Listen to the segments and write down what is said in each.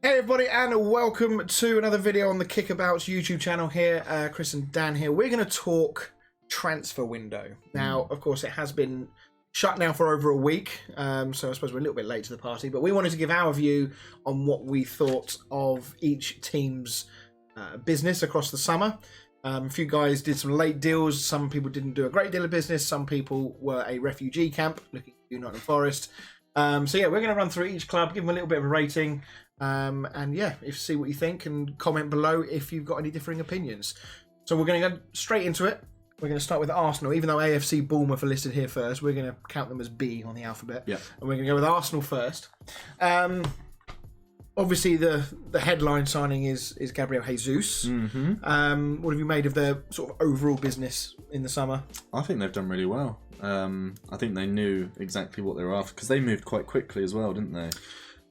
Hey everybody, and welcome to another video on the Kickabout's YouTube channel here. Chris and Dan here. We're going to talk transfer window. Now, of course, it has been shut now for over a week, so I suppose we're a little bit late to the party, but we wanted to give our view on what we thought of each team's business across the summer. A few guys did some late deals. Some people didn't do a great deal of business. Some people were a refugee camp looking to Nottingham Forest. So yeah, we're going to run through each club, give them a little bit of a rating, and yeah, see what you think, and comment below if you've got any differing opinions. So we're going to go straight into it. We're going to start with Arsenal. Even though AFC Bournemouth are listed here first, we're going to count them as B on the alphabet. Yeah. And we're going to go with Arsenal first. Obviously, the headline signing is Gabriel Jesus. Mm-hmm. What have you made of their sort of overall business in the summer? I think they've done really well. I think they knew exactly what they were after, because they moved quite quickly as well, didn't they?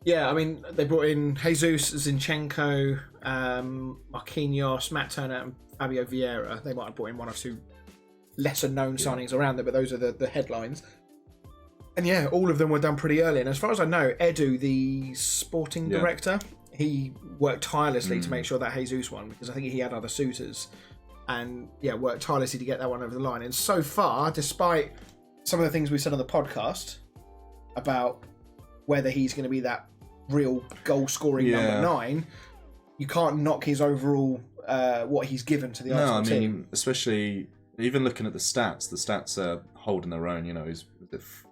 Yeah, I mean, they brought in Jesus, Zinchenko, Marquinhos, Matt Turner, and Fabio Viera. They might have brought in one or two lesser-known signings around it, but those are the headlines. And yeah, all of them were done pretty early. And as far as I know, Edu, the sporting director, he worked tirelessly to make sure that Jesus won, because I think he had other suitors. And yeah, worked tirelessly to get that one over the line. And so far, despite some of the things we said on the podcast about whether he's going to be that real goal-scoring number 9, you can't knock his overall what he's given to the Arsenal team. No, I mean, especially even looking at the stats are holding their own. You know, he's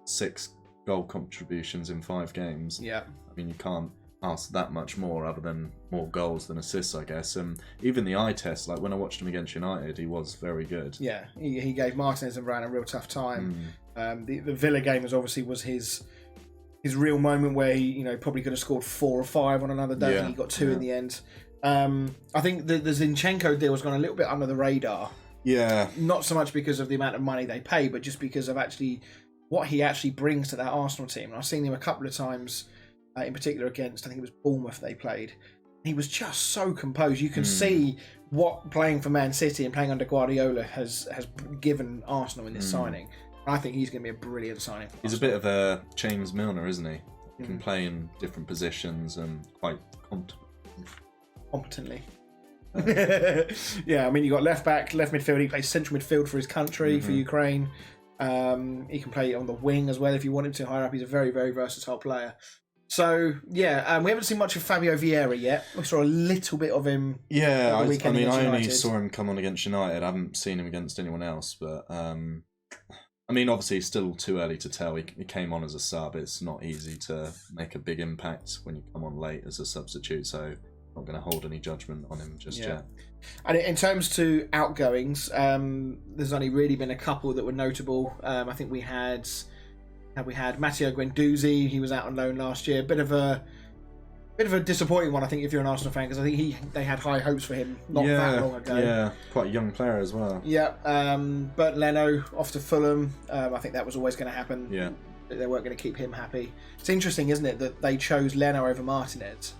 6 goal contributions in 5 games. Yeah, I mean, you can't ask that much more other than more goals than assists, I guess. And even the eye test, like when I watched him against United, he was very good. Yeah, he gave Martinez and Brown a real tough time. The Villa game was his real moment where he probably could have scored 4 or 5 on another day. And he got 2 in the end. I think the Zinchenko deal has gone a little bit under the radar. Yeah, not so much because of the amount of money they pay, but just because of actually what he actually brings to that Arsenal team. And I've seen him a couple of times, in particular against, I think it was Bournemouth they played. He was just so composed. You can see what playing for Man City and playing under Guardiola has given Arsenal in this signing. I think he's going to be a brilliant signing for Arsenal. A bit of a James Milner, isn't he? He can play in different positions and quite competently. Yeah, I mean, you got left back, left midfield. He plays central midfield for his country, for Ukraine. He can play on the wing as well if you want him to higher up. He's a very, very versatile player. So yeah, we haven't seen much of Fabio Viera yet. We saw a little bit of him. Yeah, I only saw him come on against United. I haven't seen him against anyone else, but I mean, obviously, it's still too early to tell. He came on as a sub. It's not easy to make a big impact when you come on late as a substitute. So not going to hold any judgment on him just yet. And in terms to outgoings, there's only really been a couple that were notable. I think we had Matteo Guendouzi. He was out on loan last year. Bit of a disappointing one, I think, if you're an Arsenal fan, because I think they had high hopes for him not that long ago. Yeah, quite a young player as well. Yeah, but Leno off to Fulham. I think that was always going to happen. Yeah, they weren't going to keep him happy. It's interesting, isn't it, that they chose Leno over Martinez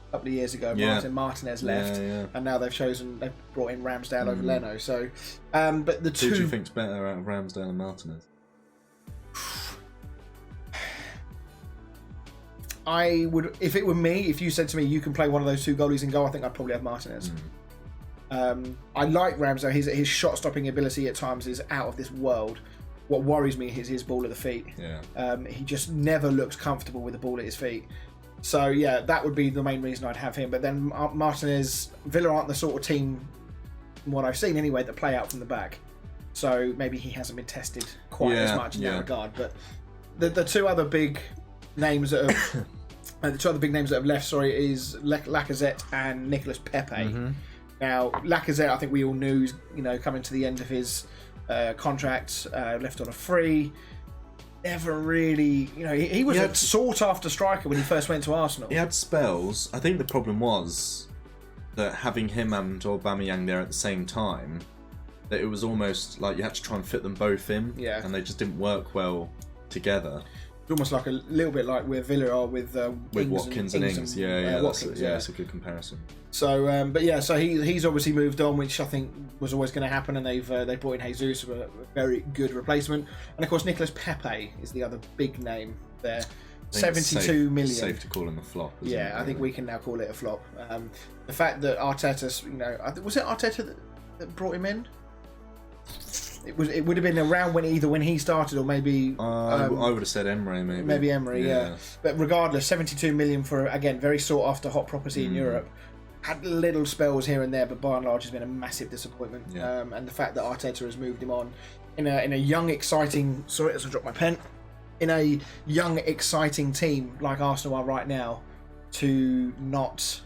a couple of years ago. Martinez left, and now they've brought in Ramsdale over Leno. So, but the two. Who do you think's better out of Ramsdale and Martinez? I would, if it were me, if you said to me you can play one of those 2 goalies in goal, I think I'd probably have Martinez. I like Ramsdale. His shot stopping ability at times is out of this world. What worries me is his ball at the feet. He just never looks comfortable with the ball at his feet. So yeah, that would be the main reason I'd have him. But then Martinez, Villa aren't the sort of team, from what I've seen anyway, that play out from the back. So maybe he hasn't been tested quite as much in that regard. But the 2 other big names that have the 2 other big names that have left, is Lacazette and Nicolas Pepe. Now, Lacazette, I think we all knew, coming to the end of his contract, left on a free. Never really, he was a sought-after striker when he first went to Arsenal. He had spells. I think the problem was that having him and Aubameyang there at the same time, that it was almost like you had to try and fit them both in, and they just didn't work well together. It's almost like a little bit like where Villa are with Watkins and Ings. That's a good comparison. So, but yeah, so he's obviously moved on, which I think was always going to happen, and they brought in Jesus, a very good replacement, and of course Nicolas Pepe is the other big name there. 72 million. Safe to call him a flop. Yeah, I think we can now call it a flop. The fact that Arteta, was it Arteta that brought him in? It would have been around when he started, or maybe I would have said Emery, maybe Emery, yeah. But regardless, 72 million for, again, very sought after hot property in Europe. Had little spells here and there, but by and large has been a massive disappointment. Yeah. And the fact that Arteta has moved him on in a young, exciting. Sorry, as I dropped my pen. In a young, exciting team like Arsenal are right now, to not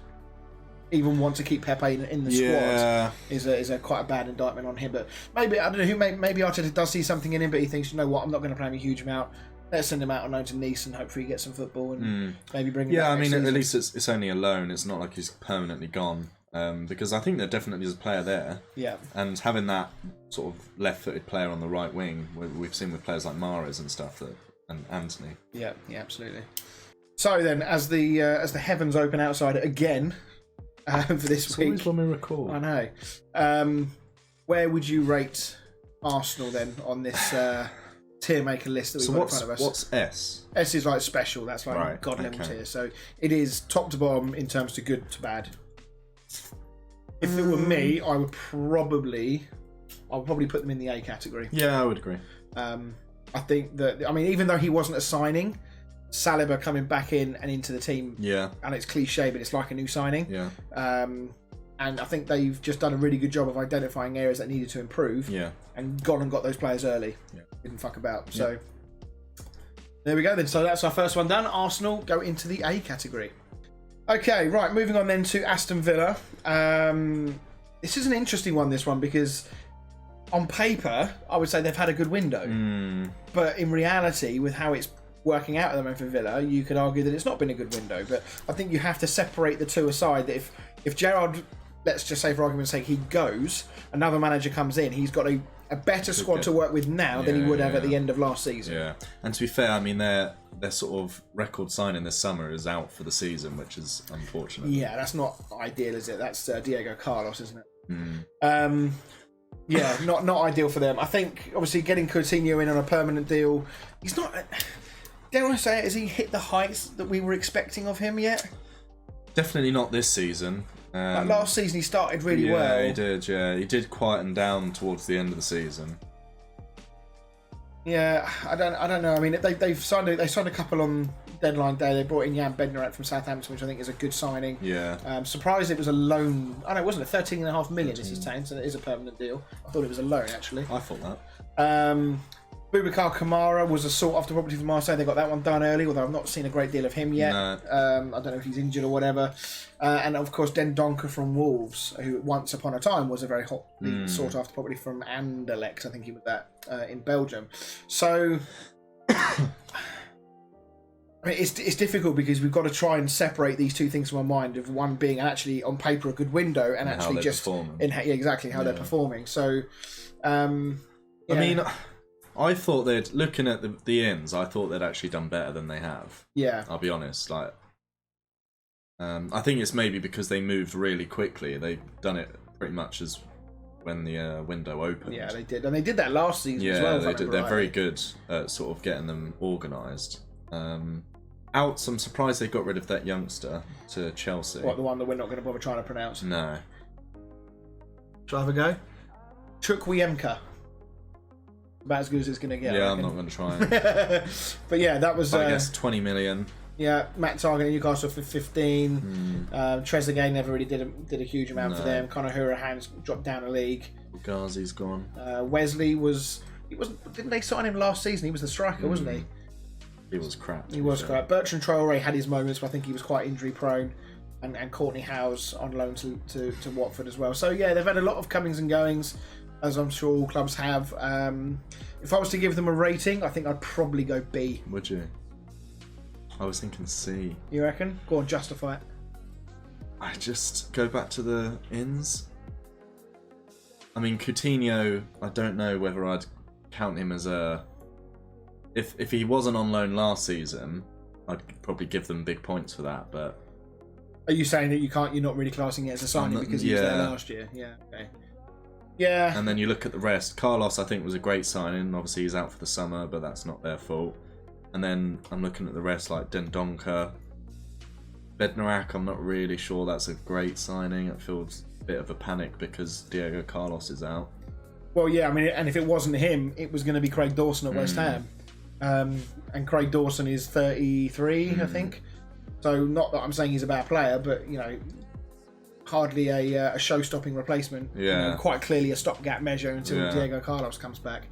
even want to keep Pepe in the squad is a quite a bad indictment on him. But maybe, I don't know who, maybe Arteta does see something in him, but he thinks, you know what, I'm not going to play him a huge amount. Let's send him out on loan to Nice and hopefully get some football and maybe bring him back. Yeah, I mean, season. at least it's only a loan. It's not like he's permanently gone. Because I think there definitely is a player there. Yeah. And having that sort of left-footed player on the right wing, we've seen with players like Mahrez and stuff, and Anthony. Yeah, absolutely. So then, as the heavens open outside again for this week, always when we record. I know. Where would you rate Arsenal then on this TierMaker list that we've got in front of us? What's S? S is like special. That's like God level tier. So it is top to bottom in terms to good to bad. If it were me, I would probably put them in the A category. Yeah, I would agree. I think that, I mean, even though he wasn't a signing, Saliba coming back in and into the team, and it's cliche, but it's like a new signing. Yeah. And I think they've just done a really good job of identifying areas that needed to improve. Yeah. And gone and got those players early. Yeah. Didn't fuck about. So there we go then. So that's our first one done. Arsenal go into the A category. Okay, right. Moving on then to Aston Villa. This is an interesting one, this one, because on paper, I would say they've had a good window. But in reality, with how it's working out at the moment for Villa, you could argue that it's not been a good window. But I think you have to separate the two aside. That if Gerrard, let's just say for argument's sake, he goes, another manager comes in, he's got a better squad to work with now than he would have at the end of last season. Yeah, and to be fair, I mean, their sort of record signing this summer is out for the season, which is unfortunate. Yeah, that's not ideal, is it? That's Diego Carlos, isn't it? Yeah, not ideal for them. I think, obviously, getting Coutinho in on a permanent deal, he's not... Dare I say it, has he hit the heights that we were expecting of him yet? Definitely not this season. Like last season he started really well. Yeah, he did. Yeah, he did quieten down towards the end of the season. Yeah, I don't know. I mean, they signed a couple on deadline day. They brought in Jan Bednarek from Southampton, which I think is a good signing. Yeah. Surprised it was a loan. I know, it wasn't it? 13.5 million this is saying, so it is a permanent deal. I thought it was a loan actually. I thought that. Boubacar Kamara was a sought after property for Marseille. They got that one done early, although I've not seen a great deal of him yet. No. I don't know if he's injured or whatever. And of course, Dendoncker from Wolves, who once upon a time was a very hotly sought after property from Anderlecht. I think he was that in Belgium. So I mean, it's difficult because we've got to try and separate these two things from our mind, of one being actually on paper a good window and actually just exactly how they're performing. So I mean, I thought looking at the ins, I thought they'd actually done better than they have. Yeah, I'll be honest. Like, I think it's maybe because they moved really quickly. They've done it pretty much as when the window opened. Yeah, they did, and they did that last season as well. Yeah, they did. They're very good at sort of getting them organised. I'm surprised they got rid of that youngster to Chelsea. What, the one that we're not going to bother trying to pronounce? No. Shall I have a go? Chukwuemeka. About as good as it's going to get. Yeah, I'm not going to try it. But yeah, that was... I guess 20 million. Yeah, Matt Target in Newcastle for 15. Trezeguet never really did a huge amount for them. Conor Hurahan's dropped down a league. Ghazi's gone. Wesley didn't they sign him last season? He was the striker, wasn't he? He was crap. He was crap. Bertrand Traore had his moments, but I think he was quite injury prone. And Courtney Howe's on loan to Watford as well. So yeah, they've had a lot of comings and goings, as I'm sure all clubs have. If I was to give them a rating, I think I'd probably go B. Would you? I was thinking C. You reckon? Go on, justify it. I just go back to the ins. I mean, Coutinho, I don't know whether I'd count him as a... If he wasn't on loan last season, I'd probably give them big points for that, but... Are you saying that you're not really classing it as a signing because he was there last year? Yeah, okay. Yeah. And then you look at the rest. Carlos, I think, was a great signing. Obviously, he's out for the summer, but that's not their fault. And then I'm looking at the rest, like Dendoncker, Bednarak. I'm not really sure that's a great signing. It feels a bit of a panic because Diego Carlos is out. Well, yeah, I mean, and if it wasn't him, it was going to be Craig Dawson at West Ham. And Craig Dawson is 33, I think. So not that I'm saying he's a bad player, but, you know, hardly a show-stopping replacement. Yeah. You know, quite clearly a stopgap measure until Diego Carlos comes back.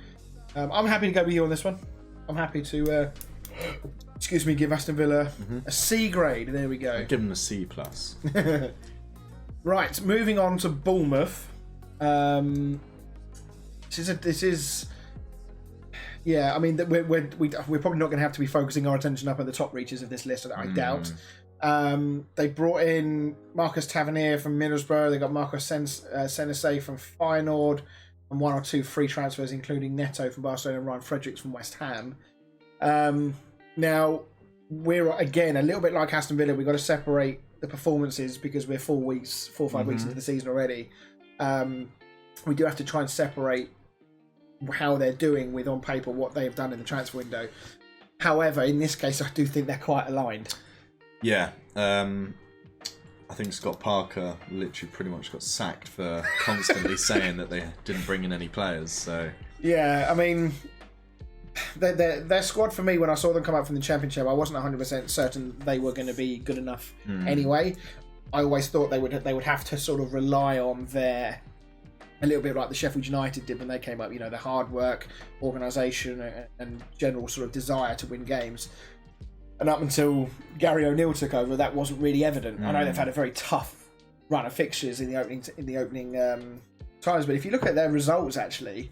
I'm happy to go with you on this one. I'm happy to, give Aston Villa a C grade. There we go. I'd give him a C+. Right, moving on to Bournemouth. This is. Yeah, I mean, we're probably not going to have to be focusing our attention up at the top reaches of this list, I doubt. They brought in Marcus Tavernier from Middlesbrough. They got Marcos Senese from Feyenoord, and one or two free transfers, including Neto from Barcelona and Ryan Fredericks from West Ham. Now, we're, again, a little bit like Aston Villa. We've got to separate the performances because we're 4 or 5 weeks into the season already. We do have to try and separate how they're doing with, on paper, what they've done in the transfer window. However, in this case, I do think they're quite aligned. Yeah. I think Scott Parker literally pretty much got sacked for constantly saying that they didn't bring in any players. So yeah, I mean, their squad, for me, when I saw them come up from the Championship, I wasn't 100% certain they were going to be good enough anyway. I always thought they would have to sort of rely on their, a little bit like the Sheffield United did when they came up, you know, the hard work, organisation and general sort of desire to win games. And up until Gary O'Neill took over, that wasn't really evident. I know they've had a very tough run of fixtures in the opening times, but if you look at their results, actually,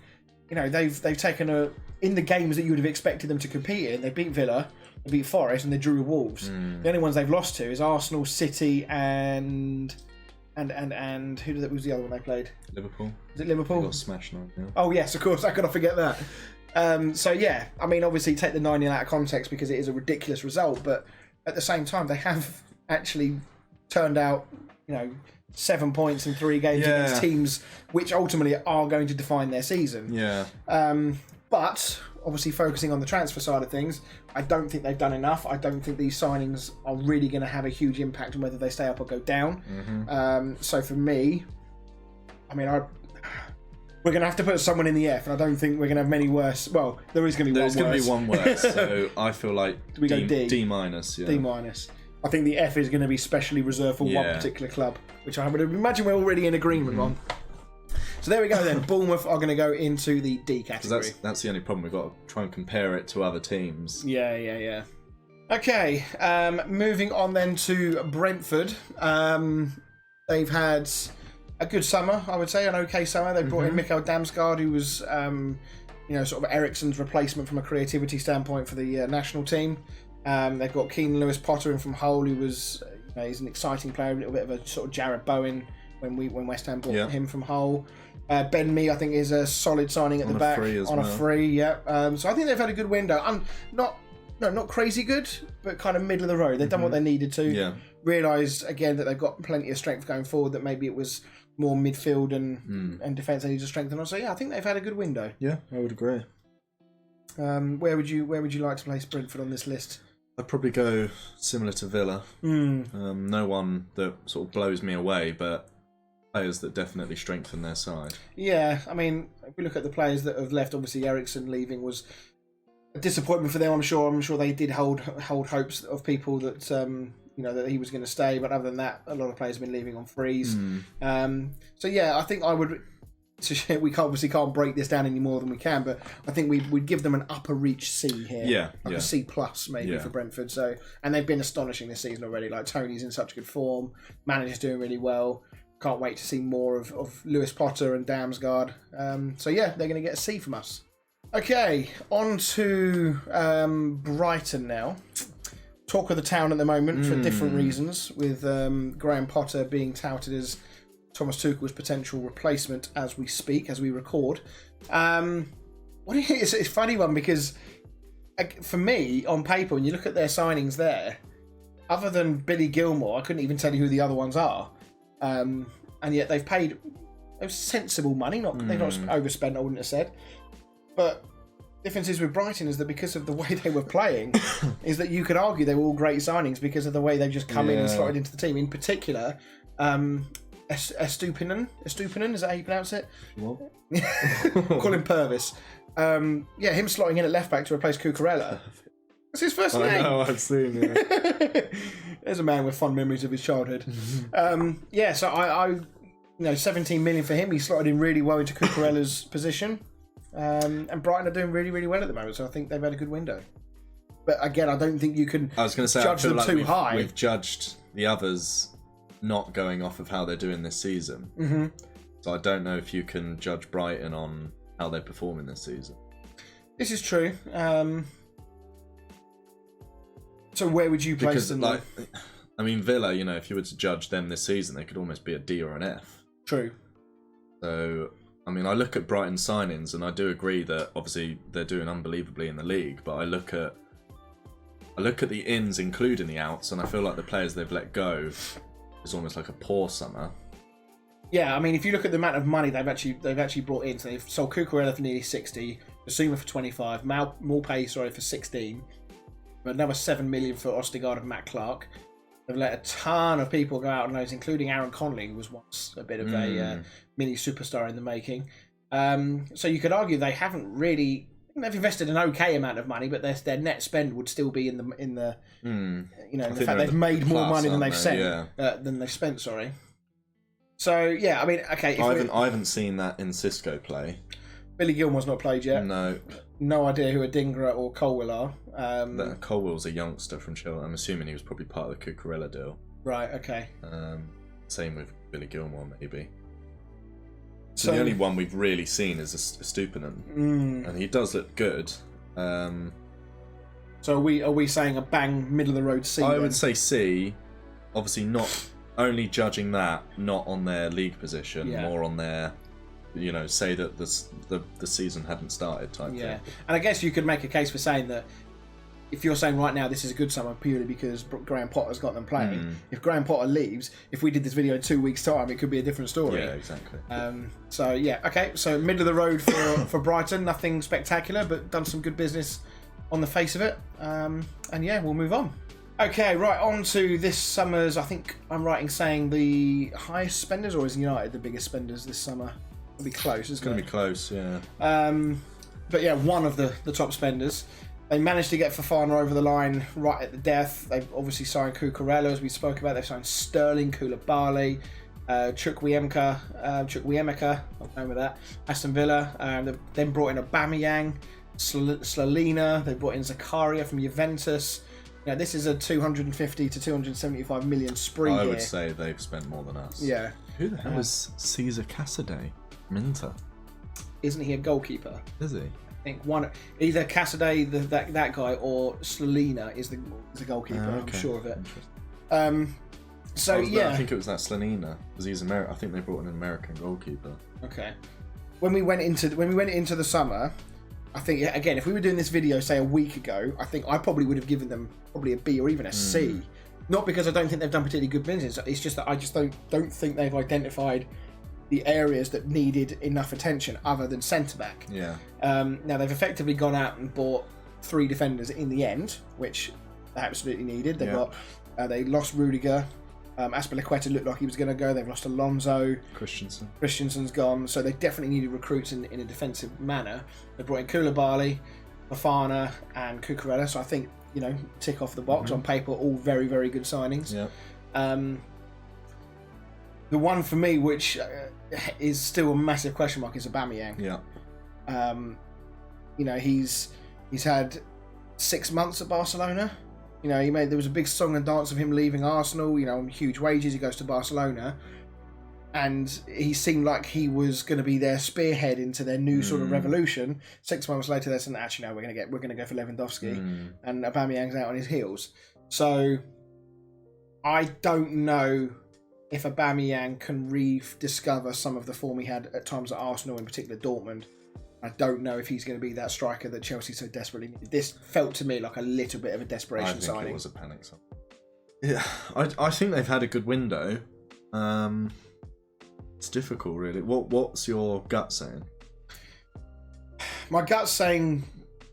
you know, they've taken in the games that you would have expected them to compete in. They beat Villa, they beat Forest, and they drew with Wolves. The only ones they've lost to is Arsenal, City, and who was the other one they played? Liverpool. Is it Liverpool? They got smashed 9-0. Oh yes, of course. I could not forget that. So yeah, I mean, obviously take the 9-0 out of context because it is a ridiculous result, but at the same time, they have actually turned out, you know, 7 points in 3 games against teams which ultimately are going to define their season. Yeah. But obviously focusing on the transfer side of things, I don't think they've done enough. I don't think these signings are really going to have a huge impact on whether they stay up or go down. So for me, I mean, we're going to have to put someone in the F, and I don't think we're going to have many worse. Well, there is going to be one worse. There's going to be one worse, so I feel like we go D? D minus. Yeah. D minus. I think the F is going to be specially reserved for one particular club, which I would imagine we're already in agreement on. So there we go then. Bournemouth are going to go into the D category. That's the only problem. We've got to try and compare it to other teams. Yeah. Okay, moving on then to Brentford. They've had a good summer, I would say, an okay summer. They brought in Mikael Damsgaard, who was, sort of Eriksen's replacement from a creativity standpoint for the national team. They've got Keenan Lewis Potter in from Hull, who was, he's an exciting player, a little bit of a sort of Jared Bowen when West Ham bought him from Hull. Ben Mee, I think, is a solid signing at the back on a free. So I think they've had a good window. Not crazy good, but kind of middle of the road. They've done what they needed to. Yeah. Realised again that they've got plenty of strength going forward. That maybe it was more midfield and defence they need to strengthen on. So yeah, I think they've had a good window. Yeah, I would agree. Where would you like to place Brentford on this list? I'd probably go similar to Villa. No one that sort of blows me away, but players that definitely strengthen their side. Yeah, I mean, if we look at the players that have left, obviously Eriksen leaving was a disappointment for them. I'm sure they did hold hopes of people that that he was going to stay, but other than that, a lot of players have been leaving on frees. So yeah, I think I would. We obviously can't break this down any more than we can, but I think we'd give them an upper reach C here, a C plus maybe for Brentford. So, and they've been astonishing this season already. Like Tony's in such good form, manager's doing really well. Can't wait to see more of Lewis Potter and Damsgaard. So yeah, they're going to get a C from us. Okay, on to Brighton now. Talk of the town at the moment for different reasons, with Graham Potter being touted as Thomas Tuchel's potential replacement as we speak, as we record. It's a funny one because for me, on paper, when you look at their signings there, other than Billy Gilmore, I couldn't even tell you who the other ones are. And yet they've paid sensible money. They've not overspent, I wouldn't have said. But difference is with Brighton is that because of the way they were playing, is that you could argue they were all great signings because of the way they've just come in and slotted into the team. In particular, Estupinan, is that how you pronounce it? What? Call him Purvis. Him slotting in at left back to replace Cucurella. That's his first name. I know, I've seen it. There's a man with fond memories of his childhood. So I 17 million for him. He slotted in really well into Cucurella's position. And Brighton are doing really, really well at the moment, so I think they've had a good window. But again, I don't think you can judge them too high. We've judged the others not going off of how they're doing this season. Mm-hmm. So I don't know if you can judge Brighton on how they're performing this season. This is true. So where would you place them? Villa, if you were to judge them this season, they could almost be a D or an F. True. So, I look at Brighton signings, and I do agree that obviously they're doing unbelievably in the league. But I look at the ins, including the outs, and I feel like the players they've let go is almost like a poor summer. Yeah, if you look at the amount of money they've actually brought in, so they've sold Cucurella for nearly 60, Basuma for 25, Maupay for 16, another 7 million for Ostergaard and Matt Clark. They've let a ton of people go out on loans, including Aaron Connolly, who was once a bit of a mini superstar in the making. So you could argue they haven't really. They've invested an okay amount of money, but their net spend would still be in the the fact they've made more money than they've spent. Sorry. So yeah, okay. I haven't seen that in Cisco play. Billy Gilmore's not played yet. No idea who Adingra or Colwell are. Colwell's a youngster from Chelsea. I'm assuming he was probably part of the Cucurella deal. Right, okay. Same with Billy Gilmore, maybe. So the only one we've really seen is Estupinan, and he does look good. So are we saying a bang middle of the road C? I would say C. Obviously, not only judging that, not on their league position, more on their. Say that the season hadn't started type thing. And I guess you could make a case for saying that if you're saying right now this is a good summer purely because Graham Potter's got them playing, if Graham Potter leaves, if we did this video in 2 weeks' time, it could be a different story. Yeah, exactly. So middle of the road for Brighton, nothing spectacular, but done some good business on the face of it. We'll move on. Okay, right, on to this summer's, I think I'm right in saying the highest spenders, or is United the biggest spenders this summer? It'll be close, isn't it? It's going to be close, yeah. But yeah, one of the top spenders. They managed to get Fofana over the line right at the death. They've obviously signed Cucurella, as we spoke about. They've signed Sterling, Koulibaly, Chukwuemeka, I'll go with that. Aston Villa. They've then brought in Aubameyang, Slalina. They brought in Zakaria from Juventus. This is a 250 to 275 million spree I would say they've spent more than us. Yeah. Who the hell is Cesar Casadei? Minter. Isn't he a goalkeeper? Is he? I think either Casadei, that guy, or Slalina is the goalkeeper. I'm sure of it. I think it was that Slalina because he's American. I think they brought in an American goalkeeper. Okay. When we went into the summer, I think again, if we were doing this video say a week ago, I think I probably would have given them probably a B or even a C. Not because I don't think they've done particularly good business. It's just that I just don't think they've identified the areas that needed enough attention other than centre-back. Yeah. Now, they've effectively gone out and bought 3 defenders in the end, which they absolutely needed. They lost Rudiger. Azpilicueta looked like he was going to go. They've lost Alonso. Christensen's gone. So they definitely needed recruits in a defensive manner. They brought in Koulibaly, Fofana and Cucurella. So I think, tick off the box. On paper, all very, very good signings. Yeah. The one for me, which is still a massive question mark, is Aubameyang. Yeah. He's had 6 months at Barcelona. There was a big song and dance of him leaving Arsenal. On huge wages, he goes to Barcelona, and he seemed like he was going to be their spearhead into their new sort of revolution. 6 months later, they said, "Actually, no, we're going to go for Lewandowski," and Aubameyang's out on his heels. So I don't know if Aubameyang can rediscover some of the form he had at times at Arsenal, in particular Dortmund. I don't know if he's going to be that striker that Chelsea so desperately needed. This felt to me like a little bit of a desperation signing. I think it was a panic sign. Yeah, I think they've had a good window. It's difficult, really. What's your gut saying? My gut's saying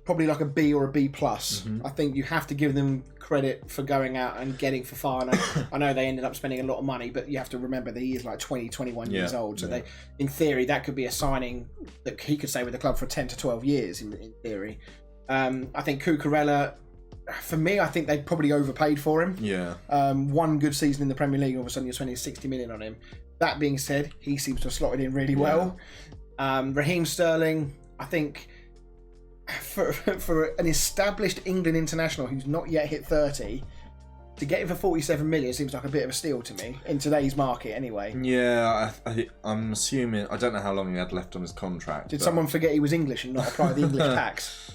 probably like a B or a B plus. I think you have to give them credit for going out and getting Fofana. I know they ended up spending a lot of money, but you have to remember that he is like 20, 21 years old. So they, in theory, that could be a signing that he could stay with the club for 10 to 12 years in theory. I think Cucurella, for me, I think they probably overpaid for him. Yeah. One good season in the Premier League, all of a sudden you're spending 60 million on him. That being said, he seems to have slotted in really well. Raheem Sterling, I think for an established England international who's not yet hit 30, to get him for 47 million seems like a bit of a steal to me in today's market anyway. Yeah, I'm assuming, I don't know how long he had left on his contract. Did someone forget he was English and not apply the English tax?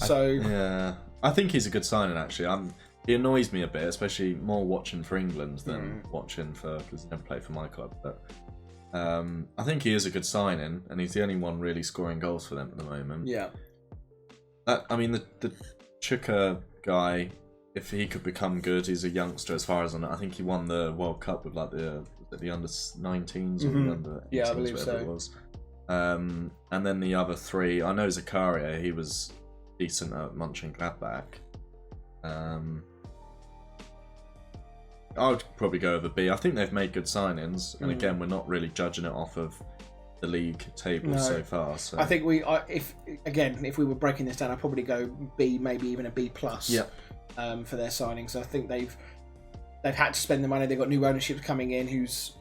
I think he's a good signing actually. He annoys me a bit, especially more watching for England than watching for, because he never played for my club. But I think he is a good signing, and he's the only one really scoring goals for them at the moment. Yeah. I mean, the Chuka guy, if he could become good, he's a youngster as far as I know. I think he won the World Cup with like the under-19s or the under-18s, I believe so. It was. And then the other three, I know Zakaria, he was decent at Mönchengladbach. I would probably go over B. I think they've made good signings, and again, we're not really judging it off of the league table so far. So I think if we were breaking this down, I'd probably go B, maybe even a B plus. For their signings. I think they've had to spend the money. They've got new ownership coming in, who's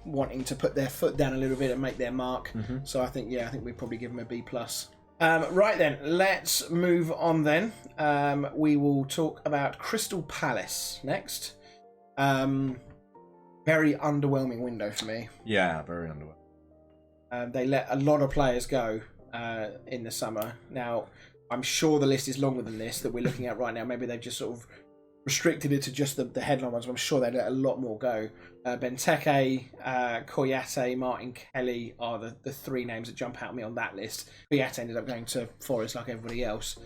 wanting to put their foot down a little bit and make their mark. So I think we'd probably give them a B plus. Right then, let's move on then. We will talk about Crystal Palace next. Very underwhelming window for me. Yeah, very underwhelming. They let a lot of players go in the summer. Now, I'm sure the list is longer than this that we're looking at right now. Maybe they've just sort of restricted it to just the headline ones, but I'm sure they let a lot more go. Benteke, Koyate, Martin Kelly are the three names that jump out at me on that list. Koyate ended up going to Forest like everybody else.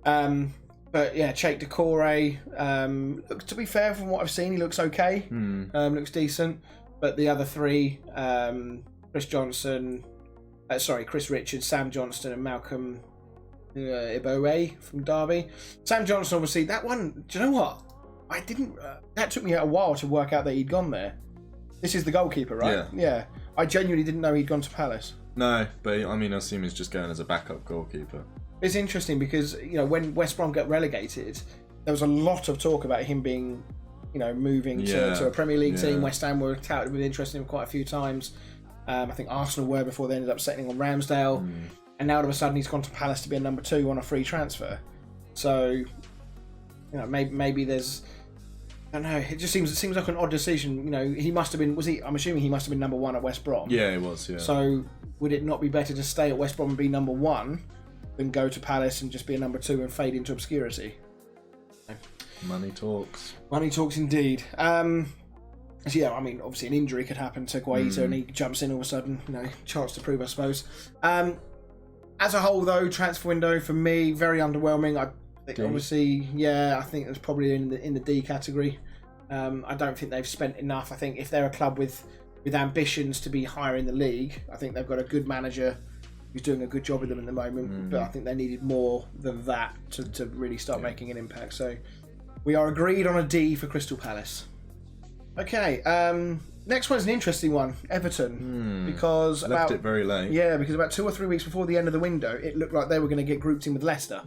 But yeah, Cheikh Doucouré, looks, to be fair, from what I've seen, he looks okay. Looks decent. But the other three, Chris Richards, Sam Johnston and Malcolm Iboue from Derby. Sam Johnston, obviously, that one, do you know what? I didn't. That took me a while to work out that he'd gone there. This is the goalkeeper, right? Yeah. I genuinely didn't know he'd gone to Palace. No, but I mean, I assume he's just going as a backup goalkeeper. It's interesting because, when West Brom got relegated, there was a lot of talk about him being, moving to a Premier League team. West Ham were touted with interest in him quite a few times. I think Arsenal were before they ended up settling on Ramsdale. And now all of a sudden he's gone to Palace to be a number 2 on a free transfer. So, maybe there's, I don't know. It seems like an odd decision. He must have been. I'm assuming he must have been number 1 at West Brom. Yeah, he was. Yeah. So would it not be better to stay at West Brom and be number 1 than go to Palace and just be a number 2 and fade into obscurity? Money talks. Money talks indeed. So yeah, I mean, obviously an injury could happen to Guaita and he jumps in all of a sudden. Chance to prove, I suppose. As a whole, though, transfer window for me very underwhelming. I think obviously, I think it's probably in the D category. I don't think they've spent enough. I think if they're a club with ambitions to be higher in the league, I think they've got a good manager who's doing a good job with them at the moment. But I think they needed more than that to really start making an impact. So we are agreed on a D for Crystal Palace. Okay. Next one's an interesting one, Everton, because left it very late. Yeah, because about 2 or 3 weeks before the end of the window, it looked like they were going to get grouped in with Leicester,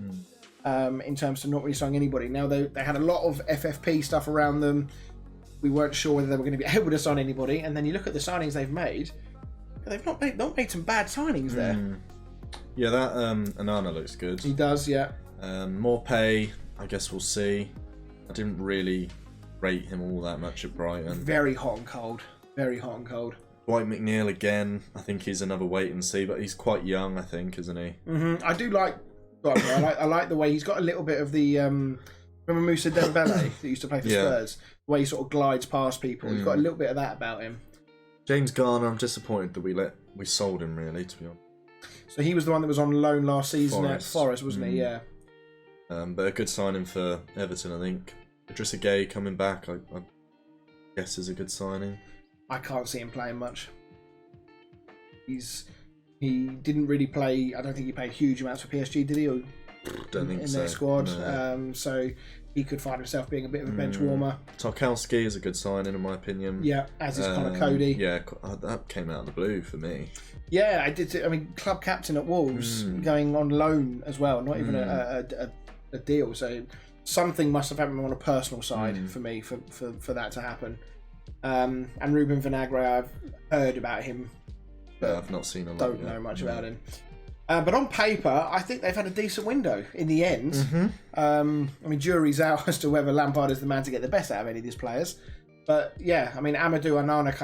in terms of not really signing anybody. Now they had a lot of FFP stuff around them. We weren't sure whether they were going to be able to sign anybody, and then you look at the signings they've made. They've not made some bad signings there. Yeah, that Anana looks good. He does, yeah. More pay, I guess we'll see. I didn't really rate him all that much at Brighton. Very hot and cold. Very hot and cold. Dwight McNeil again. I think he's another wait and see, but he's quite young, I think, isn't he? I do like. I like the way he's got a little bit of the. Remember Moussa Dembele that used to play for Spurs? The way he sort of glides past people. He's got a little bit of that about him. James Garner, I'm disappointed that we sold him, really, to be honest. So he was the one that was on loan last season at Forest, wasn't he? Yeah. But a good signing for Everton, I think. Idrissa Gueye coming back, I guess, is a good signing. I can't see him playing much. He didn't really play. I don't think he played huge amounts for PSG, did he? Or in their squad. No. So he could find himself being a bit of a bench warmer. Tarkowski is a good signing in my opinion. Yeah, as is Connor Cody. Yeah, that came out of the blue for me. Yeah, I did. I mean, club captain at Wolves, going on loan as well, not even a deal. So something must have happened on a personal side for me for that to happen. And Ruben Vinagre, I've heard about him, but I've not seen a lot. Don't know much about him. But on paper, I think they've had a decent window in the end. I mean, jury's out as to whether Lampard is the man to get the best out of any of these players. But yeah, I mean, Amadou Onana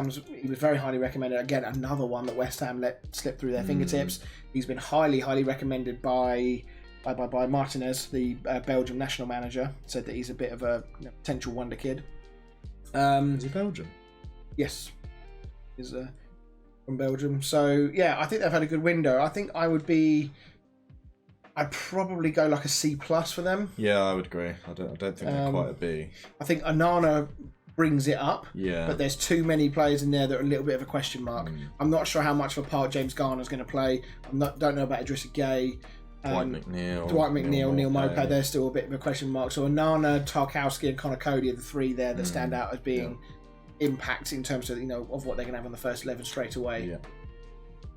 he was very highly recommended. Again, another one that West Ham let slip through their fingertips. He's been highly recommended by Martinez, the Belgian national manager. Said that he's a bit of a potential wonder kid. Is he Belgian? Yes. He's from Belgium. So yeah, I think they've had a good window. I think I'd probably go like a C+ for them. Yeah, I would agree. I don't think they're quite a B. I think Onana brings it up. Yeah. But there's too many players in there that are a little bit of a question mark. I'm not sure how much of a part James Garner's going to play. Don't know about Idrissa Gueye. Dwight McNeil, Neil Maupay, they're still a bit of a question mark. So Onana, Tarkowski and Connor Cody are the three there that stand out as being impact in terms of of what they're going to have on the first 11 straight away. Yeah.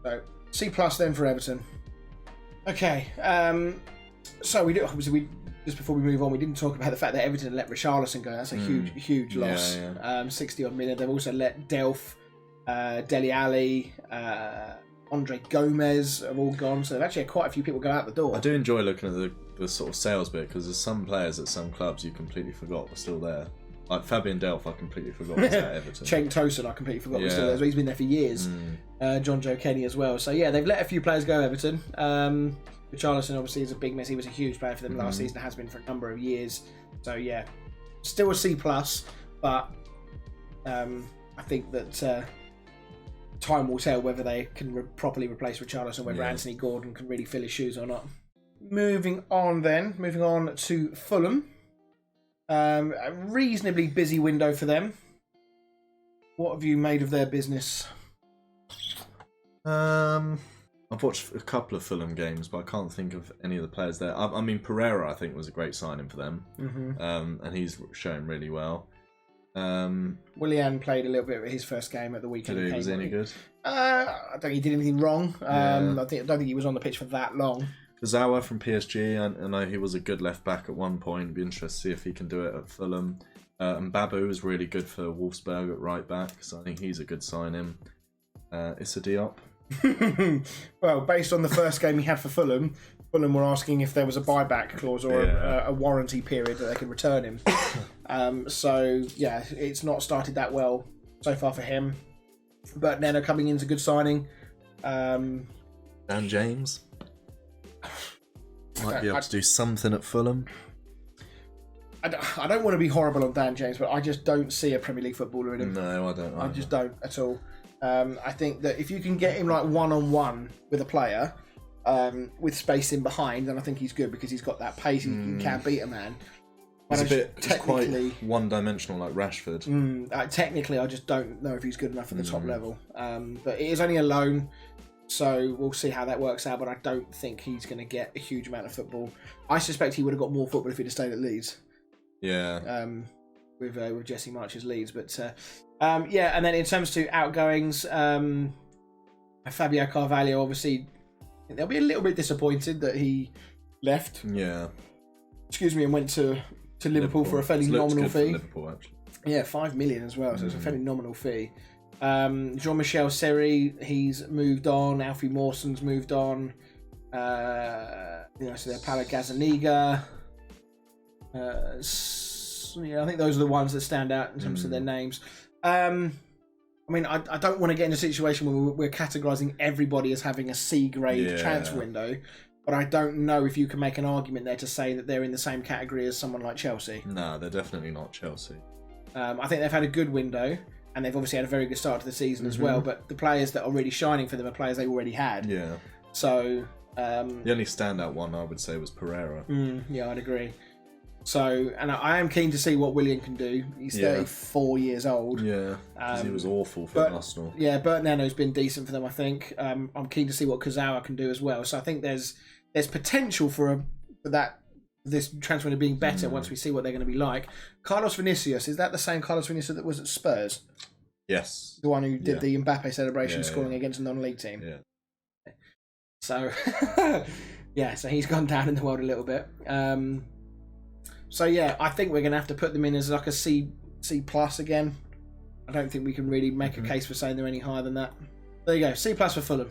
So C+ then for Everton. Okay, so we just before we move on, we didn't talk about the fact that Everton let Richarlison go. That's a huge loss. 60 odd million. They've also let Delph, Dele Alli, Andre Gomez have all gone. So they've actually had quite a few people go out the door. I do enjoy looking at the sort of sales bit because there's some players at some clubs you completely forgot were still there. Like Fabian Delph, I completely forgot was at Everton. Cenk Tosun, I completely forgot was still there. He's been there for years. John Joe Kenny as well. So yeah, they've let a few players go, Everton. Richarlison obviously is a big miss. He was a huge player for them last season. Has been for a number of years. So yeah, still a C+. But I think that time will tell whether they can properly replace Richarlison, whether Anthony Gordon can really fill his shoes or not. Moving on to Fulham. A reasonably busy window for them. What have you made of their business? I've watched a couple of Fulham games, but I can't think of any of the players there. I mean, Pereira, I think, was a great signing for them, and he's showing really well. Willian played a little bit of his first game at the weekend. Was any good? I don't think he did anything wrong. I don't think he was on the pitch for that long. Kazawa from PSG, I know he was a good left back at one point. It'd be interesting to see if he can do it at Fulham. And Babu is really good for Wolfsburg at right back, so I think he's a good signing. Issa Diop. Well, based on the first game he had for Fulham were asking if there was a buyback clause or a warranty period that they could return him. So yeah, it's not started that well so far for him. But Neno coming in is a good signing. Dan James might be able to do something at Fulham. I don't want to be horrible on Dan James, but I just don't see a Premier League footballer in him. No, I don't. I just don't at all. I think that if you can get him like one-on-one with a player with space in behind, then I think he's good because he's got that pace. He can beat a man. He's quite one-dimensional like Rashford. Technically, I just don't know if he's good enough at the top level. But it is only a loan, so we'll see how that works out. But I don't think he's going to get a huge amount of football. I suspect he would have got more football if he'd have stayed at Leeds. Yeah. With Jesse March's Leeds, but and then in terms to outgoings, Fabio Carvalho, obviously they'll be a little bit disappointed that he left. Yeah. Excuse me, and went to Liverpool for a fairly nominal fee. Liverpool, actually. Yeah, 5 million as well, so it's a fairly nominal fee. Jean-Michel Seri, he's moved on. Alfie Mawson's moved on. So they're Paulo Gazzaniga. I think those are the ones that stand out in terms of their names. I mean, I don't want to get in a situation where we're categorising everybody as having a C-grade transfer window, but I don't know if you can make an argument there to say that they're in the same category as someone like Chelsea. No, they're definitely not Chelsea. I think they've had a good window, and they've obviously had a very good start to the season as well, but the players that are really shining for them are players they already had. Yeah. So... the only standout one, I would say, was Pereira. Yeah, I'd agree. So, and I am keen to see what Willian can do. He's 34 years old. Yeah, because he was awful for Arsenal. Yeah, Bert Nano's been decent for them, I think. I'm keen to see what Kazawa can do as well. So I think there's potential for that this transfer window being better once we see what they're going to be like. Carlos Vinicius, is that the same Carlos Vinicius that was at Spurs? Yes. The one who did the Mbappe celebration scoring against a non-league team? Yeah. So, so he's gone down in the world a little bit. So yeah, I think we're going to have to put them in as like a C plus again. I don't think we can really make a case for saying they're any higher than that. There you go, C plus for Fulham.